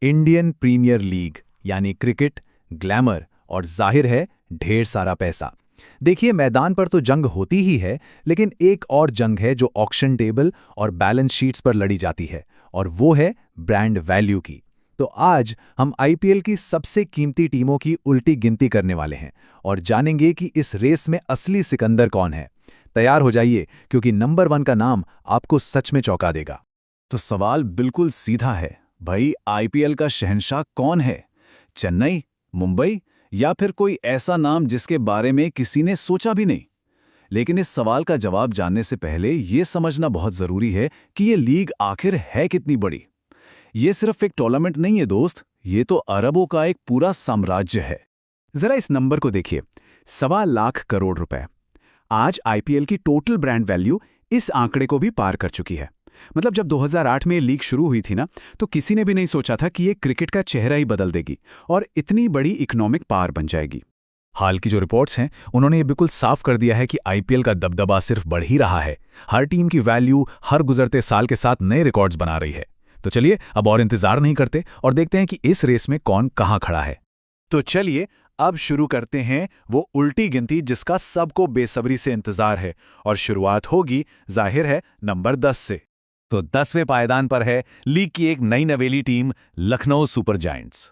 Indian premiere league यानी cricket, glamour और जाहिर है ढेर सारा पैसा। देखिए, मैदान पर तो जंग होती ही है, लेकिन एक और जंग है जो ऑक्शन टेबल और बैलेंस शीट्स पर लड़ी जाती है, और वो है ब्रांड वैल्यू की। तो आज हम आईपीएल की सबसे कीमती टीमों की उल्टी गिनती करने वाले हैं और जानेंगे कि इस रेस में असली सिकंदर कौन है। तैयार हो जाइए, क्योंकि नंबर 1 का नाम आपको सच में चौंका देगा। तो सवाल बिल्कुल सीधा है, भाई आईपीएल का शहंशाह कौन है? चेन्नई, मुंबई या फिर कोई ऐसा नाम जिसके बारे में किसी ने सोचा भी नहीं? लेकिन इस सवाल का जवाब जानने से पहले ये समझना बहुत जरूरी है कि ये लीग आखिर है कितनी बड़ी। ये सिर्फ एक टूर्नामेंट नहीं है दोस्त, ये तो अरबों का एक पूरा साम्राज्य है। जरा इस नंबर को देखिए, 1.25 करोड़ रुपए। आज आईपीएल की टोटल ब्रांड वैल्यू इस आंकड़े को भी पार कर चुकी है। मतलब जब 2008 में लीग शुरू हुई थी ना, तो किसी ने भी नहीं सोचा था कि ये क्रिकेट का चेहरा ही बदल देगी और इतनी बड़ी इकोनॉमिक पावर बन जाएगी। हाल की जो रिपोर्ट्स हैं, उन्होंने ये बिल्कुल साफ कर दिया है कि आईपीएल का दबदबा सिर्फ बढ़ ही रहा है। हर टीम की वैल्यू हर गुजरते साल के साथ नए रिकॉर्ड्स बना रही है। तो चलिए अब और इंतजार नहीं करते और देखते हैं कि इस रेस में कौन कहां खड़ा है। तो चलिए अब शुरू करते हैं वो उल्टी गिनती जिसका सबको बेसब्री से इंतजार है, और शुरुआत होगी जाहिर है नंबर 10 से। तो 10वें पायदान पर है लीग की एक नई नवेली टीम, लखनऊ सुपर जायंट्स।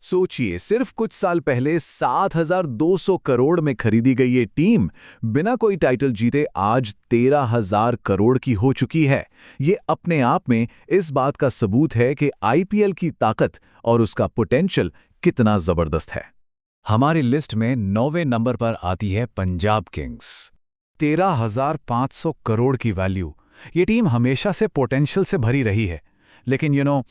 सोचिए, सिर्फ कुछ साल पहले 7,200 करोड़ में खरीदी गई ये टीम बिना कोई टाइटल जीते आज 13,000 करोड़ की हो चुकी है। ये अपने आप में इस बात का सबूत है कि आईपीएल की ताकत और उसका पोटेंशियल कितना जबरदस्त है। हमारी लिस्ट में 9वें नंबर पर आती है पंजाब किंग्स। 13,500 करोड़ की वैल्यू। ये टीम हमेशा से पोटेंशियल से भरी रही है, लेकिन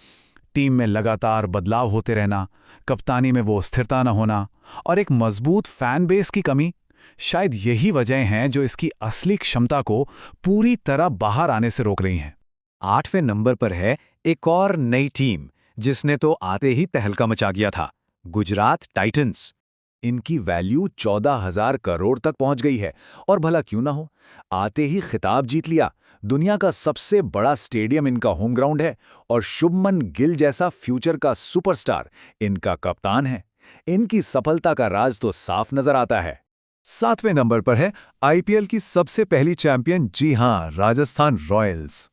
टीम में लगातार बदलाव होते रहना, कप्तानी में वो स्थिरता न होना और एक मजबूत फैन बेस की कमी, शायद यही वजह हैं जो इसकी असली क्षमता को पूरी तरह बाहर आने से रोक रही हैं। 8वें नंबर पर है एक और नई टीम जिसने तो आते ही तहलका मचा दिया था, गुजरात टाइटंस। इनकी वैल्यू 14,000 करोड़ तक पहुंच गई है, और भला क्यों ना हो, आते ही खिताब जीत लिया। दुनिया का सबसे बड़ा स्टेडियम इनका होम ग्राउंड है, और शुभमन गिल जैसा फ्यूचर का सुपरस्टार इनका कप्तान है। इनकी सफलता का राज तो साफ नजर आता है। 7वें नंबर पर है आईपीएल की सबसे पहली चैंपियन, जी हां, राजस्थान रॉयल्स।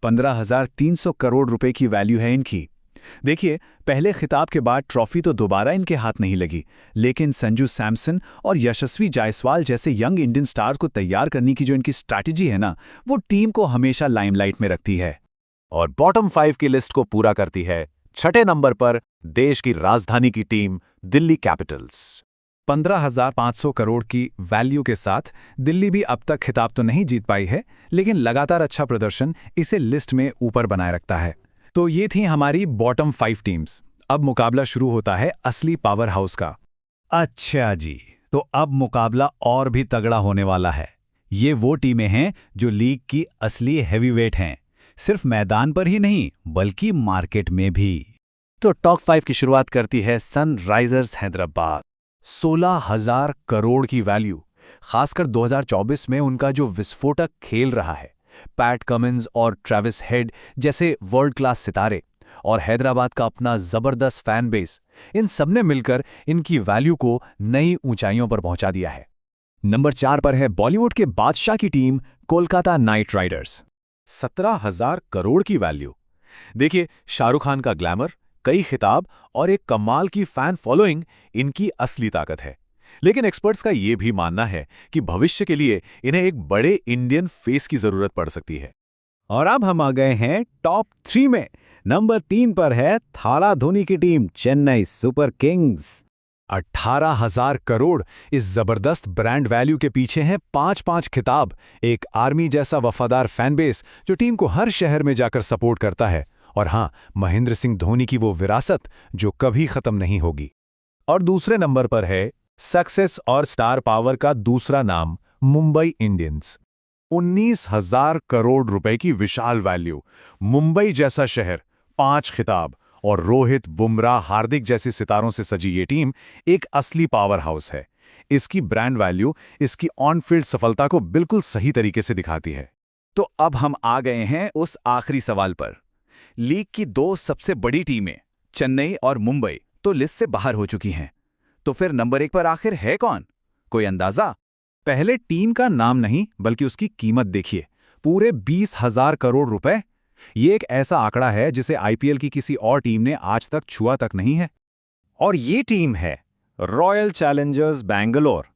15,300 करोड़ रुपए की वैल्यू है इनकी। देखिए, पहले खिताब के बाद ट्रॉफी तो दोबारा इनके हाथ नहीं लगी, लेकिन संजू सैमसन और यशस्वी जायसवाल जैसे यंग इंडियन स्टार्स को तैयार करने की जो इनकी स्ट्रैटेजी है ना, वो टीम को हमेशा लाइमलाइट में रखती है। और बॉटम 5 की लिस्ट को पूरा करती है 6ठे नंबर पर देश की राजधानी की टीम, दिल्ली कैपिटल्स। 15,500 करोड़ की वैल्यू के साथ दिल्ली भी अब तक खिताब तो नहीं जीत पाई है, लेकिन लगातार अच्छा प्रदर्शन इसे लिस्ट में ऊपर बनाए रखता है। तो ये थी हमारी बॉटम 5 टीम्स। अब मुकाबला शुरू होता है असली पावर हाउस का। अच्छा जी, तो अब मुकाबला और भी तगड़ा होने वाला है। ये वो टीमें हैं जो लीग की असली हैवीवेट हैं, सिर्फ मैदान पर ही नहीं बल्कि मार्केट में भी। तो टॉप 5 की शुरुआत करती है सनराइजर्स हैदराबाद। 16,000 करोड़ की वैल्यू। खासकर 2024 में उनका जो विस्फोटक खेल रहा है, पैट कमिंस और ट्रेविस हेड जैसे वर्ल्ड क्लास सितारे, और हैदराबाद का अपना जबरदस्त फैन बेस, इन सबने मिलकर इनकी वैल्यू को नई ऊंचाइयों पर पहुंचा दिया है। नंबर 4 पर है बॉलीवुड के बादशाह की team, Kolkata night Riders. 17,000 crore की वैल्यू। देखिए, शाहरुख खान का ग्लैमर, कई खिताब और एक कमाल की फैन फॉलोइंग इनकी असली ताकत है। लेकिन एक्सपर्ट्स का यह भी मानना है कि भविष्य के लिए इन्हें एक बड़े इंडियन फेस की जरूरत पड़ सकती है। और अब हम आ गए हैं टॉप 3 में। नंबर 3 पर है थाला धोनी की team, Chennai super Kings. 18,000 crore. इस जबरदस्त ब्रांड वैल्यू के पीछे हैं 5-5 खिताब, एक आर्मी जैसा वफादार फैन बेस जो टीम को हर शहर में जाकर सपोर्ट करता है, और हां, महेंद्र सिंह धोनी की वो विरासत जो कभी खत्म नहीं होगी। और दूसरे नंबर पर है सक्सेस और स्टार पावर का दूसरा नाम, मुंबई इंडियंस। 19,000 करोड़ रुपए की विशाल वैल्यू। मुंबई जैसा शहर, 5 खिताब और रोहित, बुमराह, हार्दिक जैसे सितारों से सजी ये टीम एक असली पावर हाउस है। इसकी ब्रांड वैल्यू इसकी ऑन फील्ड सफलता को बिल्कुल सही तरीके से दिखाती है। तो अब हम आ गए हैं उस आखिरी सवाल पर। लीग की 2 सबसे बड़ी टीमें, चेन्नई और मुंबई तो लिस्ट से बाहर हो चुकी हैं। तो फिर नंबर 1 पर आखिर है कौन? कोई अंदाजा? पहले टीम का नाम नहीं बल्कि उसकी कीमत देखिए, पूरे 20,000 करोड़ रुपए। ये एक ऐसा आंकड़ा है जिसे आईपीएल की किसी और टीम ने आज तक छुआ तक नहीं है। और ये टीम है रॉयल चैलेंजर्स बैंगलोर।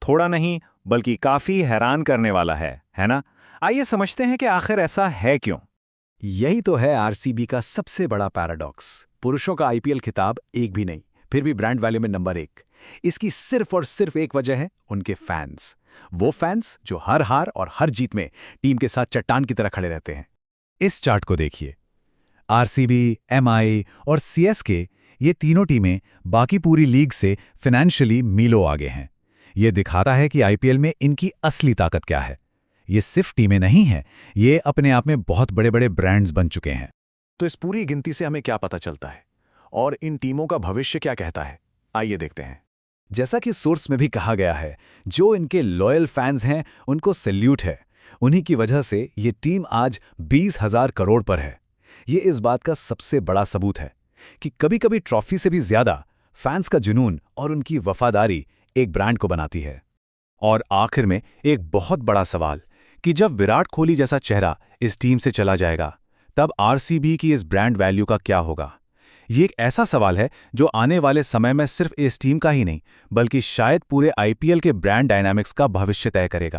थोड़ा नहीं बल्कि काफी हैरान करने वाला है ना? आइए समझते हैं कि आखिर ऐसा है क्यों। यही तो है आरसीबी का सबसे बड़ा पैराडॉक्स। पुरुषों का आईपीएल खिताब एक भी नहीं, फिर भी ब्रांड वैल्यू में नंबर 1। इसकी सिर्फ और सिर्फ एक वजह है, उनके फैंस। वो फैंस जो हर हार और हर जीत में टीम के साथ चट्टान की तरह खड़े रहते हैं। इस चार्ट को देखिए, आरसीबी, एमआई और सीएसके, ये तीनों टीमें बाकी पूरी लीग से फाइनेंशियली मीलों आगे हैं। ये दिखाता है कि आईपीएल में इनकी असली ताकत क्या है। ये सिर्फ टीमें नहीं हैं, ये अपने आप में बहुत बड़े बड़े ब्रांड्स बन चुके हैं। तो इस पूरी गिनती से हमें क्या पता चलता है और इन टीमों का भविष्य क्या कहता है? आइए देखते हैं। जैसा कि सोर्स में भी कहा गया है, जो इनके लॉयल फैंस हैं उनको सैल्यूट है। उन्हीं की वजह से ये टीम आज 20,000 करोड़ पर है। ये इस बात का सबसे बड़ा सबूत है कि कभी-कभी ट्रॉफी से भी ज्यादा फैंस का जुनून और उनकी वफादारी एक ब्रांड को बनाती है। और आखिर में एक बहुत बड़ा सवाल कि जब विराट कोहली जैसा चेहरा इस टीम से चला जाएगा, तब आरसीबी की इस ब्रांड वैल्यू का क्या होगा? ये एक ऐसा सवाल है जो आने वाले समय में सिर्फ इस टीम का ही नहीं, बल्कि शायद पूरे आईपीएल के ब्रांड डायनामिक्स का भविष्य तय करेगा।